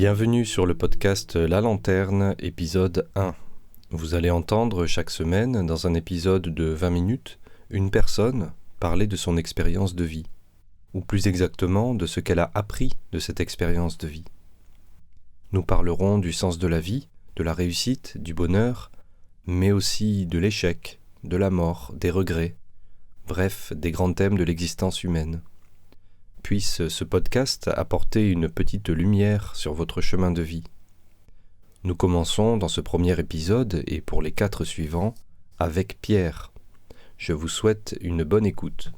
Bienvenue sur le podcast La Lanterne, épisode 1. Vous allez entendre chaque semaine, dans un épisode de 20 minutes, une personne parler de son expérience de vie, ou plus exactement de ce qu'elle a appris de cette expérience de vie. Nous parlerons du sens de la vie, de la réussite, du bonheur, mais aussi de l'échec, de la mort, des regrets, bref, des grands thèmes de l'existence humaine. Puisse ce podcast apporter une petite lumière sur votre chemin de vie. Nous commençons dans ce premier épisode et pour les 4 suivants avec Pierre. Je vous souhaite une bonne écoute.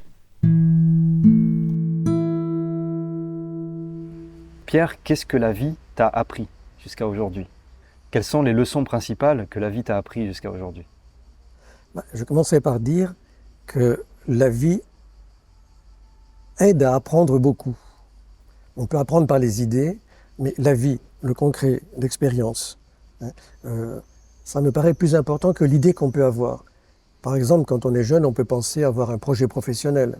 Pierre, qu'est-ce que la vie t'a appris jusqu'à aujourd'hui? Quelles sont les leçons principales que la vie t'a appris jusqu'à aujourd'hui? Je commencerai par dire que la vie aide à apprendre beaucoup. On peut apprendre par les idées, mais la vie, le concret, l'expérience, ça me paraît plus important que l'idée qu'on peut avoir. Par exemple, quand on est jeune, on peut penser avoir un projet professionnel.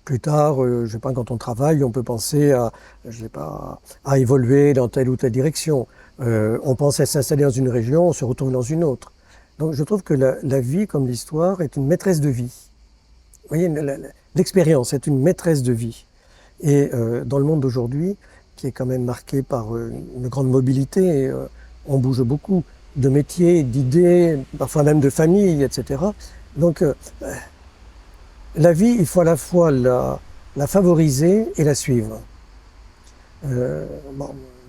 Plus tard, je sais pas, quand on travaille, on peut penser à évoluer dans telle ou telle direction. On pense à s'installer dans une région, on se retrouve dans une autre. Donc je trouve que la vie, comme l'histoire, est une maîtresse de vie. Vous voyez, l'expérience est une maîtresse de vie. Et dans le monde d'aujourd'hui, qui est quand même marqué par une grande mobilité, on bouge beaucoup de métiers, d'idées, parfois même de familles, etc. Donc la vie, il faut à la fois la favoriser et la suivre.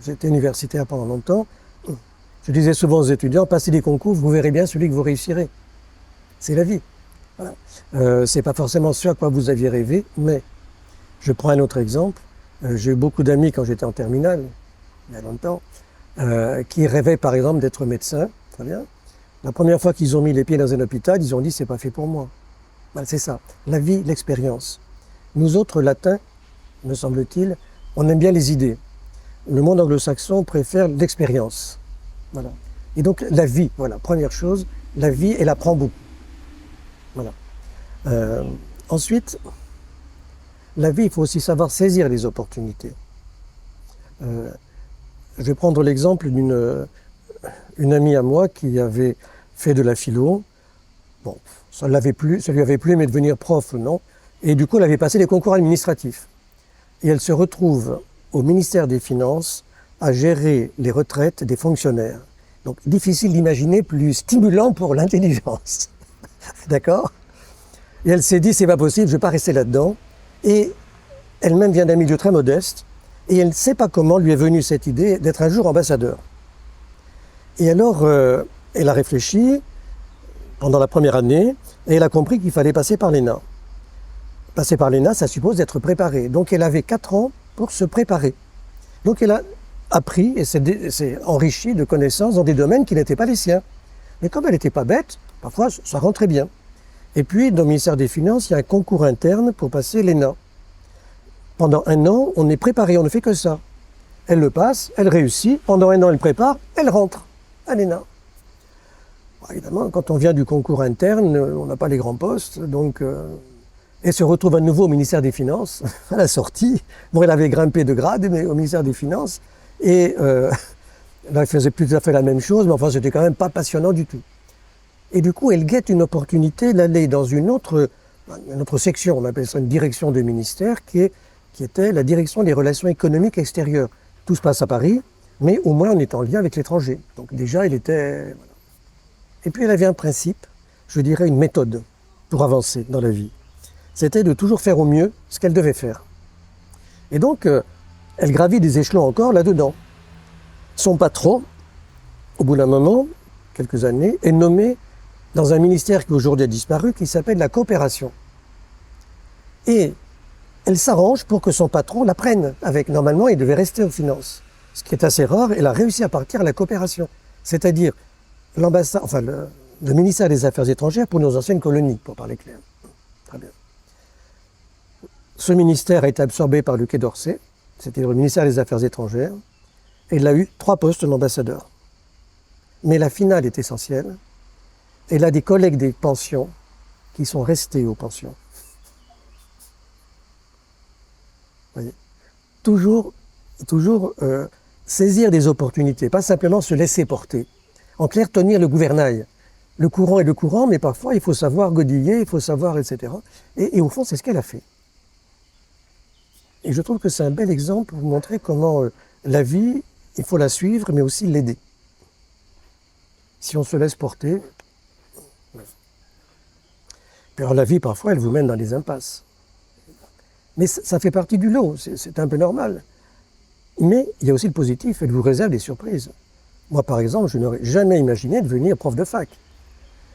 J'étais universitaire pendant longtemps. Je disais souvent aux étudiants, passez des concours, vous verrez bien celui que vous réussirez. C'est la vie. Voilà. C'est pas forcément ce à quoi vous aviez rêvé, mais je prends un autre exemple. J'ai eu beaucoup d'amis quand j'étais en terminale, il y a longtemps, qui rêvaient par exemple d'être médecin. Très bien. La première fois qu'ils ont mis les pieds dans un hôpital, ils ont dit c'est pas fait pour moi. C'est ça, la vie, l'expérience. Nous autres latins, me semble-t-il, on aime bien les idées. Le monde anglo-saxon préfère l'expérience. Voilà. Et donc la vie, voilà, première chose, la vie, elle apprend beaucoup. Voilà. Ensuite, la vie, il faut aussi savoir saisir les opportunités. Je vais prendre l'exemple d'une amie à moi qui avait fait de la philo. Bon, ça lui avait plu, mais devenir prof, non. Et du coup, elle avait passé les concours administratifs. Et elle se retrouve au ministère des Finances à gérer les retraites des fonctionnaires. Donc, difficile d'imaginer plus stimulant pour l'intelligence. D'accord? Et elle s'est dit, c'est pas possible, je vais pas rester là-dedans. Et elle-même vient d'un milieu très modeste. Et elle ne sait pas comment lui est venue cette idée d'être un jour ambassadeur. Et alors, elle a réfléchi pendant la première année, et elle a compris qu'il fallait passer par l'ENA. Passer par l'ENA, ça suppose d'être préparé. Donc elle avait 4 ans pour se préparer. Donc elle a appris et s'est enrichie de connaissances dans des domaines qui n'étaient pas les siens. Mais comme elle n'était pas bête, parfois ça rentrait bien. Et puis, dans le ministère des Finances, il y a un concours interne pour passer l'ENA. Pendant 1 an, on est préparé, on ne fait que ça. Elle le passe, elle réussit, pendant 1 an, elle prépare, elle rentre à l'ENA. Bon, évidemment, quand on vient du concours interne, on n'a pas les grands postes, donc elle se retrouve à nouveau au ministère des Finances, à la sortie. Bon, elle avait grimpé de grade, mais au ministère des Finances, et là, elle faisait plus tout à fait la même chose, mais enfin, c'était quand même pas passionnant du tout. Et du coup, elle guette une opportunité d'aller dans une autre section, on appelle ça une direction de ministère, qui était la direction des relations économiques extérieures. Tout se passe à Paris, mais au moins on est en lien avec l'étranger. Donc déjà, elle était... Voilà. Et puis elle avait un principe, je dirais une méthode pour avancer dans la vie. C'était de toujours faire au mieux ce qu'elle devait faire. Et donc, elle gravit des échelons encore là-dedans. Son patron, au bout d'un moment, quelques années, est nommé dans un ministère qui aujourd'hui a disparu, qui s'appelle la coopération. Et elle s'arrange pour que son patron la prenne avec. Normalement, il devait rester aux finances. Ce qui est assez rare, elle a réussi à partir à la coopération. C'est-à-dire l'ambassade, enfin le ministère des Affaires étrangères pour nos anciennes colonies, pour parler clair. Très bien. Ce ministère a été absorbé par le Quai d'Orsay, c'était le ministère des Affaires étrangères, et il a eu 3 postes d'ambassadeur. Mais la finale est essentielle. Elle a des collègues des pensions qui sont restés aux pensions. Vous voyez, toujours toujours saisir des opportunités, pas simplement se laisser porter. En clair, tenir le gouvernail. Le courant est le courant, mais parfois il faut savoir godiller, il faut savoir, etc. Et au fond, c'est ce qu'elle a fait. Et je trouve que c'est un bel exemple pour vous montrer comment la vie, il faut la suivre, mais aussi l'aider. Si on se laisse porter, alors la vie, parfois, elle vous mène dans des impasses. Mais ça fait partie du lot, c'est un peu normal. Mais il y a aussi le positif, elle vous réserve des surprises. Moi, par exemple, je n'aurais jamais imaginé devenir prof de fac.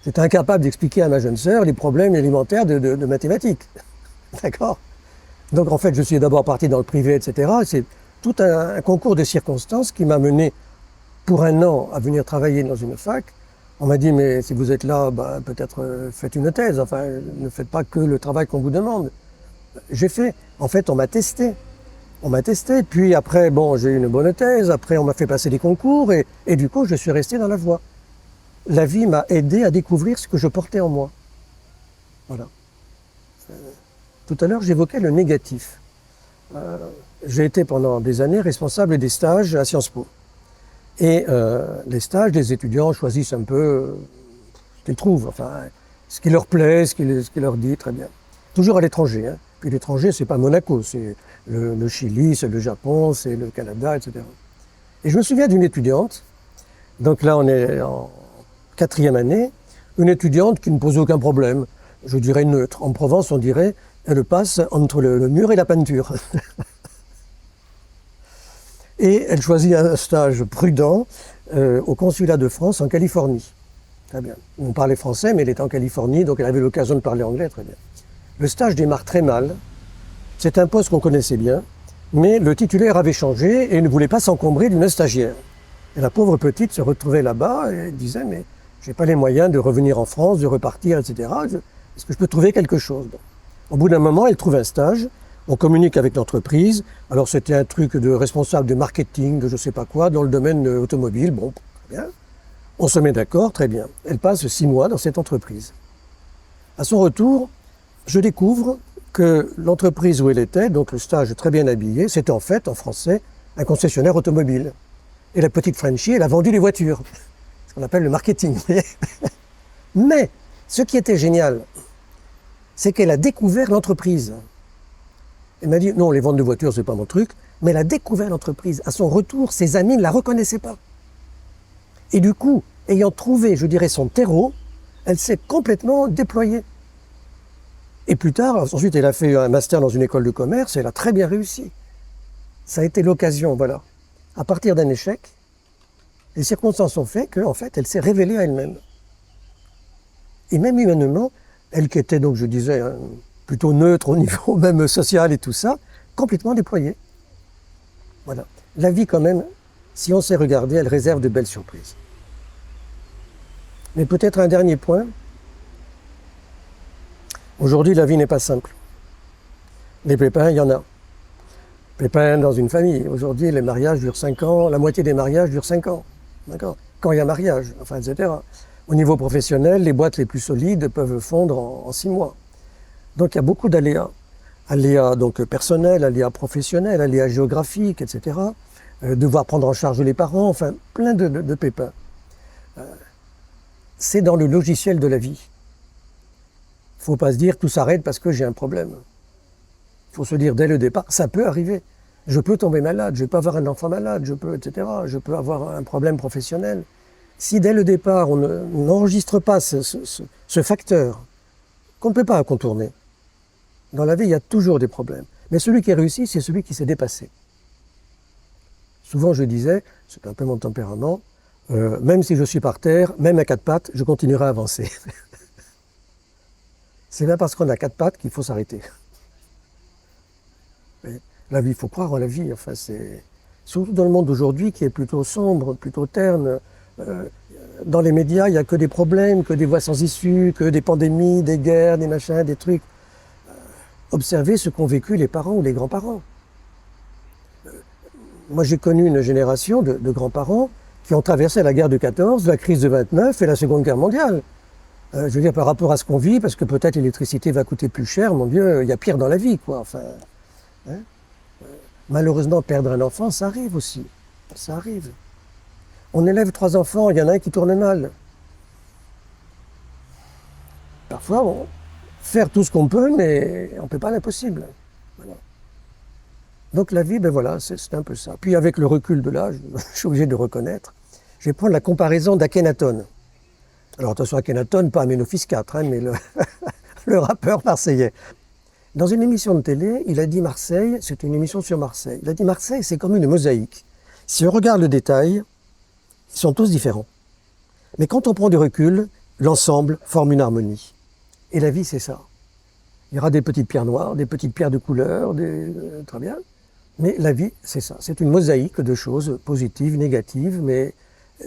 J'étais incapable d'expliquer à ma jeune sœur les problèmes élémentaires de mathématiques. D'accord? Donc, en fait, je suis d'abord parti dans le privé, etc. C'est tout un concours de circonstances qui m'a mené pour un an à venir travailler dans une fac. On m'a dit, mais si vous êtes là, peut-être faites une thèse. Enfin, ne faites pas que le travail qu'on vous demande. J'ai fait. En fait, on m'a testé. On m'a testé. Puis après, bon, j'ai eu une bonne thèse. Après, on m'a fait passer des concours. Et du coup, je suis resté dans la voie. La vie m'a aidé à découvrir ce que je portais en moi. Voilà. Tout à l'heure, j'évoquais le négatif. J'ai été pendant des années responsable des stages à Sciences Po. Et les stages, les étudiants choisissent un peu ce qu'ils trouvent, enfin, ce qui leur plaît, ce qui leur dit, très bien. Toujours à l'étranger. Hein. Puis l'étranger, c'est pas Monaco, c'est le Chili, c'est le Japon, c'est le Canada, etc. Et je me souviens d'une étudiante, donc là on est en 4e année, une étudiante qui ne pose aucun problème, je dirais neutre. En Provence, on dirait, elle passe entre le mur et la peinture. Et elle choisit un stage prudent au consulat de France en Californie. Très bien. On parlait français, mais elle était en Californie, donc elle avait l'occasion de parler anglais, très bien. Le stage démarre très mal. C'est un poste qu'on connaissait bien, mais le titulaire avait changé et ne voulait pas s'encombrer d'une stagiaire. Et la pauvre petite se retrouvait là-bas et disait, mais j'ai pas les moyens de revenir en France, de repartir, etc. Est-ce que je peux trouver quelque chose? Bon. Au bout d'un moment, elle trouve un stage. On communique avec l'entreprise. Alors c'était un truc de responsable de marketing, de je sais pas quoi, dans le domaine automobile. Bon, très bien. On se met d'accord, très bien. Elle passe 6 mois dans cette entreprise. À son retour, je découvre que l'entreprise où elle était, donc le stage très bien habillé, c'était en fait, en français, un concessionnaire automobile. Et la petite Frenchie, elle a vendu les voitures. Ce qu'on appelle le marketing. Mais, ce qui était génial, c'est qu'elle a découvert l'entreprise. Elle m'a dit, non, les ventes de voitures, c'est pas mon truc, mais elle a découvert l'entreprise. À son retour, ses amis ne la reconnaissaient pas. Et du coup, ayant trouvé, je dirais, son terreau, elle s'est complètement déployée. Et plus tard, ensuite, elle a fait un master dans une école de commerce, et elle a très bien réussi. Ça a été l'occasion, voilà. À partir d'un échec, les circonstances ont fait qu'en fait, elle s'est révélée à elle-même. Et même humainement, elle qui était, donc je disais, plutôt neutre au niveau même social et tout ça, complètement déployée. Voilà. La vie, quand même, si on sait regarder, elle réserve de belles surprises. Mais peut-être un dernier point. Aujourd'hui, la vie n'est pas simple. Les pépins, il y en a. Pépins dans une famille. Aujourd'hui, les mariages durent 5 ans, la moitié des mariages durent 5 ans. D'accord ? Quand il y a mariage, enfin, etc. Au niveau professionnel, les boîtes les plus solides peuvent fondre en 6 mois. Donc il y a beaucoup d'aléas. Aléas donc personnels, aléas professionnels, aléas géographiques, etc. Devoir prendre en charge les parents, enfin plein de pépins. C'est dans le logiciel de la vie. Il ne faut pas se dire tout s'arrête parce que j'ai un problème. Il faut se dire dès le départ, ça peut arriver. Je peux tomber malade, je peux avoir un enfant malade, je peux, etc. Je peux avoir un problème professionnel. Si dès le départ on n'enregistre pas ce facteur qu'on ne peut pas contourner, dans la vie, il y a toujours des problèmes. Mais celui qui réussit, c'est celui qui s'est dépassé. Souvent, je disais, c'est un peu mon tempérament, même si je suis par terre, même à 4 pattes, je continuerai à avancer. C'est pas parce qu'on a 4 pattes qu'il faut s'arrêter. La vie, il faut croire en la vie. Enfin, c'est surtout dans le monde d'aujourd'hui qui est plutôt sombre, plutôt terne. Dans les médias, il n'y a que des problèmes, que des voies sans issue, que des pandémies, des guerres, des machins, des trucs. Observez ce qu'ont vécu les parents ou les grands-parents. Moi, j'ai connu une génération de grands-parents qui ont traversé la guerre de 14, la crise de 29 et la Seconde Guerre mondiale. Je veux dire, par rapport à ce qu'on vit, parce que peut-être l'électricité va coûter plus cher, mon Dieu, il y a pire dans la vie, quoi. Enfin, hein. Malheureusement, perdre un enfant, ça arrive aussi. Ça arrive. On élève 3 enfants, il y en a un qui tourne mal. Parfois, on faire tout ce qu'on peut, mais on ne peut pas l'impossible. Voilà. Donc la vie, ben voilà, c'est un peu ça. Puis avec le recul de l'âge, je suis obligé de reconnaître, je vais prendre la comparaison d'Akhenaton. Alors attention, Akhenaton, pas Amenophis IV, hein, mais le rappeur marseillais. Dans une émission de télé, il a dit Marseille, c'est une émission sur Marseille. Il a dit Marseille, c'est comme une mosaïque. Si on regarde le détail, ils sont tous différents. Mais quand on prend du recul, l'ensemble forme une harmonie. Et la vie, c'est ça. Il y aura des petites pierres noires, des petites pierres de couleur, très bien. Mais la vie, c'est ça. C'est une mosaïque de choses positives, négatives, mais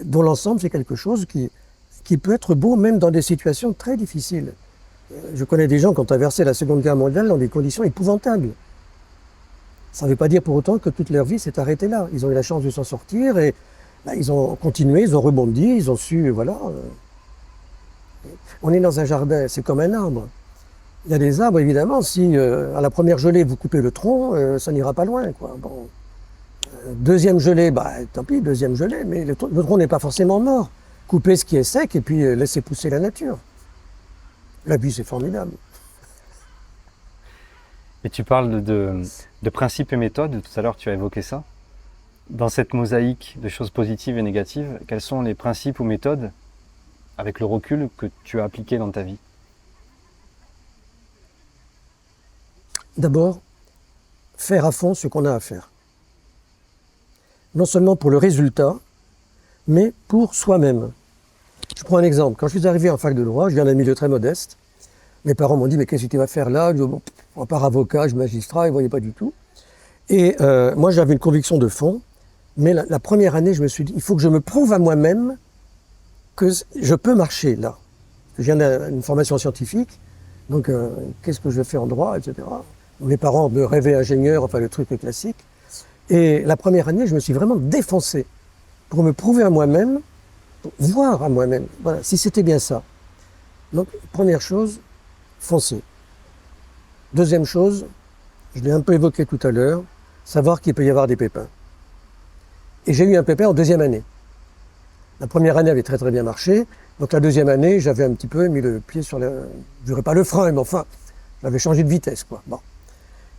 dont l'ensemble, c'est quelque chose qui peut être beau même dans des situations très difficiles. Je connais des gens qui ont traversé la Seconde Guerre mondiale dans des conditions épouvantables. Ça ne veut pas dire pour autant que toute leur vie s'est arrêtée là. Ils ont eu la chance de s'en sortir et ils ont continué, ils ont rebondi, ils ont su, voilà. On est dans un jardin, c'est comme un arbre. Il y a des arbres, évidemment, si à la première gelée, vous coupez le tronc, ça n'ira pas loin, quoi. Bon. Deuxième gelée, tant pis, deuxième gelée, mais le tronc n'est pas forcément mort. Coupez ce qui est sec et puis laissez pousser la nature. La vie, c'est formidable. Et tu parles de principes et méthodes, tout à l'heure tu as évoqué ça. Dans cette mosaïque de choses positives et négatives, quels sont les principes ou méthodes, avec le recul, que tu as appliqués dans ta vie? D'abord, faire à fond ce qu'on a à faire. Non seulement pour le résultat, mais pour soi-même. Je prends un exemple. Quand je suis arrivé en fac de droit, je viens d'un milieu très modeste. Mes parents m'ont dit, mais qu'est-ce que tu vas faire là? Je dis, bon, à part avocat, je suis magistrat, ils ne voyaient pas du tout. Et moi, j'avais une conviction de fond. Mais la première année, je me suis dit, il faut que je me prouve à moi-même que je peux marcher là. Je viens d'une formation scientifique, donc qu'est-ce que je fais en droit, etc. Mes parents me rêvaient ingénieur, enfin le truc classique. Et la première année, je me suis vraiment défoncé pour me prouver à moi-même, pour voir à moi-même, voilà, si c'était bien ça. Donc, première chose, foncer. Deuxième chose, je l'ai un peu évoqué tout à l'heure, savoir qu'il peut y avoir des pépins. Et j'ai eu un pépin en deuxième année. La première année avait très très bien marché, donc la deuxième année, j'avais un petit peu mis le pied sur le... Je dirais pas le frein, mais enfin, j'avais changé de vitesse, quoi. Bon.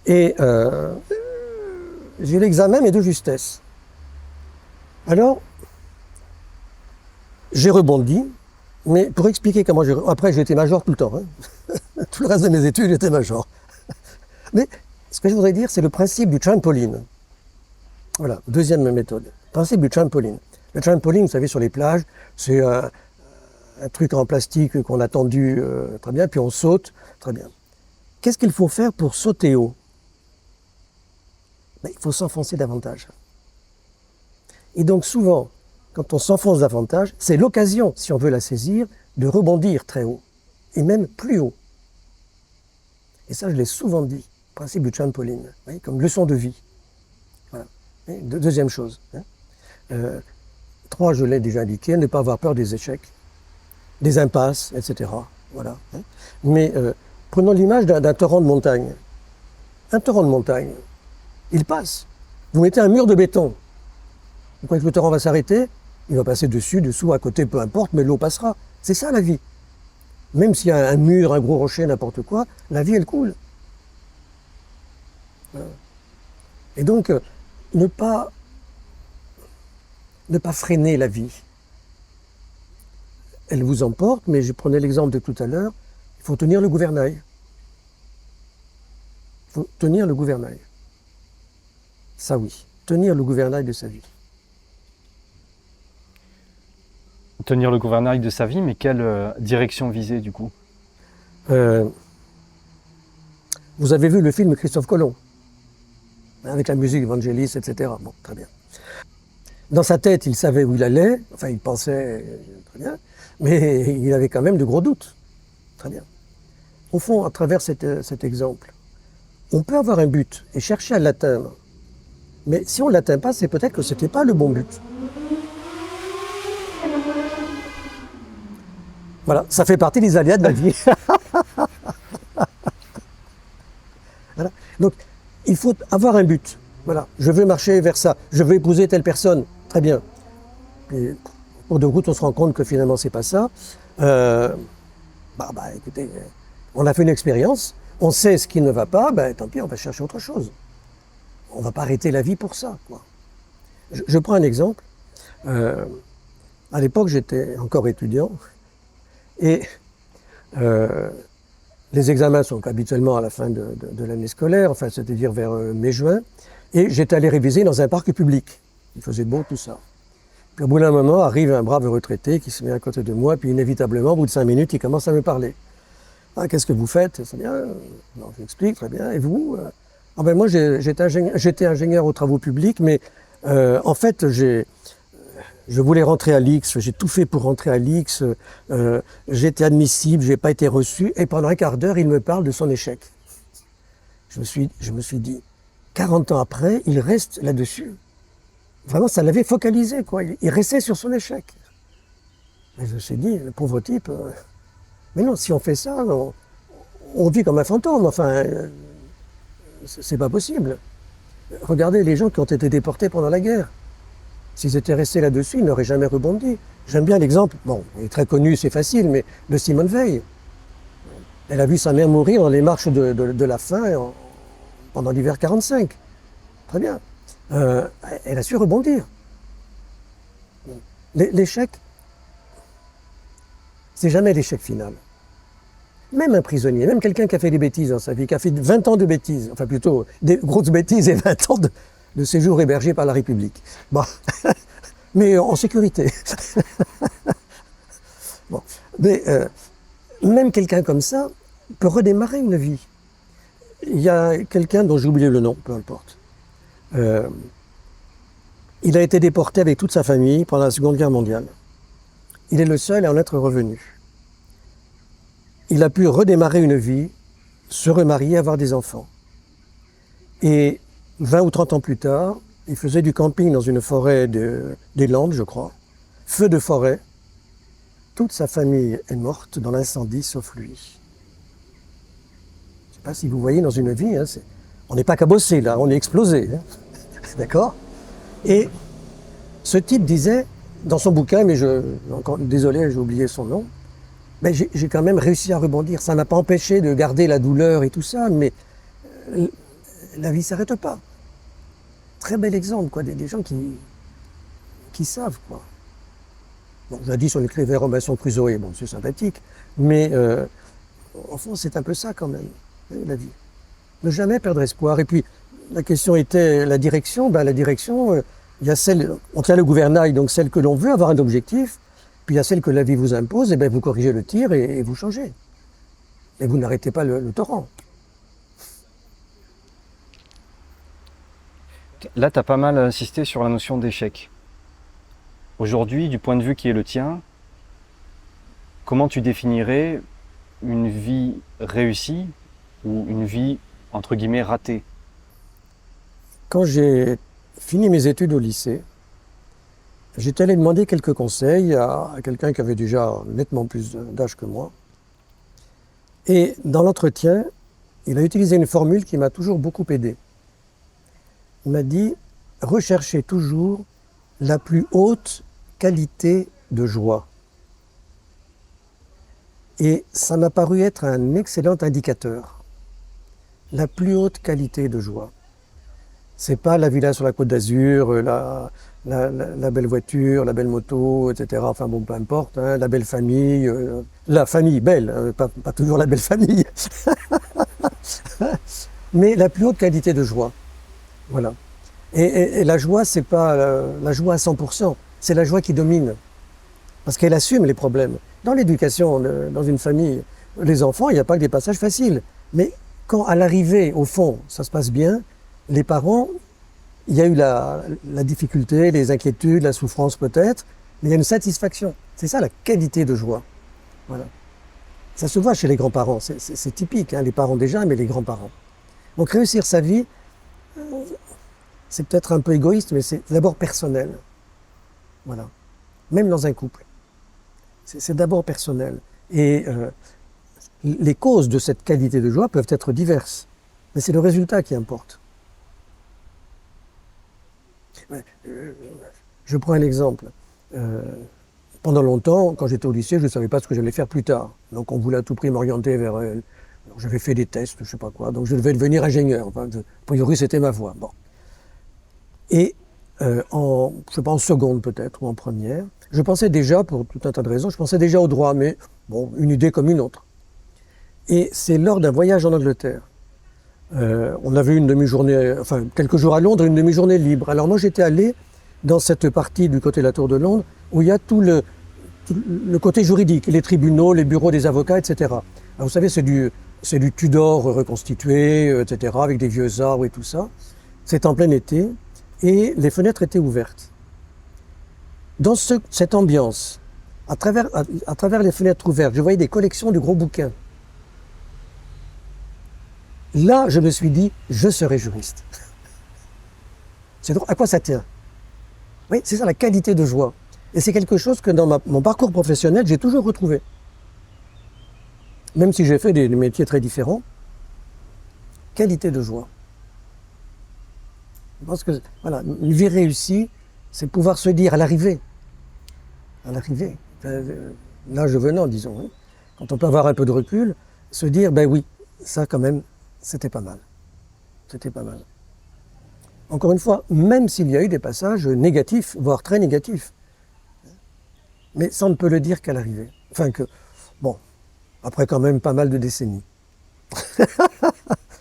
Et j'ai eu l'examen, mais de justesse. Alors, j'ai rebondi, mais pour expliquer comment j'ai... Après, j'ai été major tout le temps. Hein. Tout le reste de mes études, j'étais major. Mais ce que je voudrais dire, c'est le principe du trampoline. Voilà, deuxième méthode. Le principe du trampoline. Le trampoline, vous savez, sur les plages, c'est un truc en plastique qu'on a tendu très bien, puis on saute, très bien. Qu'est-ce qu'il faut faire pour sauter haut? Il faut s'enfoncer davantage. Et donc souvent, quand on s'enfonce davantage, c'est l'occasion, si on veut la saisir, de rebondir très haut, et même plus haut. Et ça, je l'ai souvent dit, principe du trampoline, oui, comme leçon de vie. Voilà. Et deuxième chose. Hein. 3, je l'ai déjà indiqué, ne pas avoir peur des échecs, des impasses, etc. Voilà. Hein. Mais prenons l'image d'un torrent de montagne. Un torrent de montagne, il passe. Vous mettez un mur de béton. Vous croyez que le torrent va s'arrêter? Il va passer dessus, dessous, à côté, peu importe, mais l'eau passera. C'est ça la vie. Même s'il y a un mur, un gros rocher, n'importe quoi, la vie, elle coule. Voilà. Et donc, ne pas freiner la vie. Elle vous emporte, mais je prenais l'exemple de tout à l'heure, il faut tenir le gouvernail. Il faut tenir le gouvernail. Ça oui, tenir le gouvernail de sa vie. Tenir le gouvernail de sa vie, mais quelle direction viser du coup? Vous avez vu le film Christophe Colomb, avec la musique Vangelis, etc. Bon, très bien. Dans sa tête, il savait où il allait, enfin il pensait très bien, mais il avait quand même de gros doutes. Très bien. Au fond, à travers cet exemple, on peut avoir un but et chercher à l'atteindre. Mais si on ne l'atteint pas, c'est peut-être que ce n'était pas le bon but. Voilà, ça fait partie des aléas de la vie. Voilà. Donc, il faut avoir un but. Voilà, je veux marcher vers ça, je veux épouser telle personne, très bien. Et pour de route, on se rend compte que finalement, c'est pas ça. Écoutez, on a fait une expérience, on sait ce qui ne va pas, tant pis, on va chercher autre chose. On va pas arrêter la vie pour ça, quoi. Je prends un exemple. À l'époque, j'étais encore étudiant et les examens sont habituellement à la fin de l'année scolaire, enfin, c'est-à-dire vers mai-juin, et j'étais allé réviser dans un parc public. Il faisait beau, tout ça. Puis au bout d'un moment, arrive un brave retraité qui se met à côté de moi, puis inévitablement, au bout de 5 minutes, il commence à me parler. « Ah, qu'est-ce que vous faites ?» C'est bien. Non, je l'explique, très bien. Et vous moi, j'étais ingénieur aux travaux publics, mais en fait, je voulais rentrer à l'X, j'ai tout fait pour rentrer à l'X, j'étais admissible, j'ai pas été reçu, et pendant un quart d'heure, il me parle de son échec. Je me suis dit, 40 ans après, il reste là-dessus. Vraiment, ça l'avait focalisé, quoi. Il restait sur son échec. Et je me suis dit, le pauvre type, mais non, si on fait ça, on vit comme un fantôme, enfin, c'est pas possible. Regardez les gens qui ont été déportés pendant la guerre. S'ils étaient restés là-dessus, ils n'auraient jamais rebondi. J'aime bien l'exemple, bon, il est très connu, c'est facile, mais de Simone Veil. Elle a vu sa mère mourir dans les marches de la faim pendant l'hiver 45. Très bien. Elle a su rebondir. L'échec, c'est jamais l'échec final. Même un prisonnier, même quelqu'un qui a fait des bêtises dans sa vie, qui a fait 20 ans de bêtises, enfin plutôt des grosses bêtises et 20 ans de séjour hébergé par la République. Bon. Mais en sécurité. Bon. Mais même quelqu'un comme ça peut redémarrer une vie. Il y a quelqu'un dont j'ai oublié le nom, peu importe. Il a été déporté avec toute sa famille pendant la Seconde Guerre mondiale. Il est le seul à en être revenu. Il a pu redémarrer une vie, se remarier, avoir des enfants. Et 20 ou 30 ans plus tard, il faisait du camping dans une forêt des Landes, je crois. Feu de forêt. Toute sa famille est morte dans l'incendie, sauf lui. Je ne sais pas si vous voyez dans une vie, on n'est pas cabossé là, on est explosé. D'accord? Et ce type disait, dans son bouquin, mais désolé, j'ai oublié son nom, mais j'ai quand même réussi à rebondir. Ça n'a pas empêché de garder la douleur et tout ça, mais la vie ne s'arrête pas. Très bel exemple, quoi, des gens qui savent, quoi. Bon, jadis, on écrivait Robinson Crusoe, bon, c'est sympathique, mais au fond, c'est un peu ça quand même, la vie. Ne jamais perdre espoir. Et puis, la question était la direction. La direction, il y a on tient le gouvernail, donc celle que l'on veut, avoir un objectif, puis il y a celle que la vie vous impose, et vous corrigez le tir et vous changez. Et vous n'arrêtez pas le torrent. Là, tu as pas mal insisté sur la notion d'échec. Aujourd'hui, du point de vue qui est le tien, comment tu définirais une vie réussie ou une vie, entre guillemets, ratée? Quand j'ai fini mes études au lycée, j'étais allé demander quelques conseils à quelqu'un qui avait déjà nettement plus d'âge que moi. Et dans l'entretien, il a utilisé une formule qui m'a toujours beaucoup aidé. Il m'a dit « Recherchez toujours la plus haute qualité de joie ». Et ça m'a paru être un excellent indicateur. La plus haute qualité de joie. C'est pas la villa sur la Côte d'Azur, la belle voiture, la belle moto, etc. Enfin bon, peu importe, la belle famille, la famille belle, pas toujours la belle famille. Mais la plus haute qualité de joie. Voilà. Et la joie, c'est pas la joie à 100%, c'est la joie qui domine. Parce qu'elle assume les problèmes. Dans l'éducation, dans une famille, les enfants, il n'y a pas que des passages faciles. Mais quand à l'arrivée, au fond, ça se passe bien, les parents, il y a eu la difficulté, les inquiétudes, la souffrance peut-être, mais il y a une satisfaction. C'est ça la qualité de joie. Voilà. Ça se voit chez les grands-parents, c'est typique, les parents déjà, mais les grands-parents. Donc réussir sa vie, c'est peut-être un peu égoïste, mais c'est d'abord personnel. Voilà. Même dans un couple. C'est d'abord personnel. Et les causes de cette qualité de joie peuvent être diverses, mais c'est le résultat qui importe. Je prends un exemple. Pendant longtemps, quand j'étais au lycée, je ne savais pas ce que j'allais faire plus tard. Donc on voulait à tout prix m'orienter vers... j'avais fait des tests, je ne sais pas quoi, donc je devais devenir ingénieur. Enfin, a priori, c'était ma voie. Bon. Et je ne sais pas, en seconde peut-être, ou en première, je pensais déjà, pour tout un tas de raisons, je pensais déjà au droit, mais bon, une idée comme une autre. Et c'est lors d'un voyage en Angleterre. On avait une demi-journée, enfin quelques jours à Londres, une demi-journée libre. Alors moi j'étais allé dans cette partie du côté de la Tour de Londres où il y a tout le côté juridique, les tribunaux, les bureaux des avocats, etc. Alors, vous savez, c'est du Tudor reconstitué, etc., avec des vieux arbres et tout ça. C'est en plein été et les fenêtres étaient ouvertes. Dans cette ambiance, à travers les fenêtres ouvertes, je voyais des collections de gros bouquins. Là, je me suis dit, je serai juriste. C'est drôle. À quoi ça tient? Oui, c'est ça la qualité de joie. Et c'est quelque chose que dans mon parcours professionnel, j'ai toujours retrouvé. Même si j'ai fait des métiers très différents, qualité de joie. Je pense que voilà, une vie réussie, c'est pouvoir se dire à l'arrivée, l'âge venant, disons, hein, quand on peut avoir un peu de recul, se dire, ben oui, ça quand même, c'était pas mal. C'était pas mal. Encore une fois, même s'il y a eu des passages négatifs, voire très négatifs, mais ça on ne peut le dire qu'à l'arrivée. Enfin que, bon, après quand même pas mal de décennies.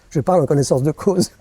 Je parle en connaissance de cause.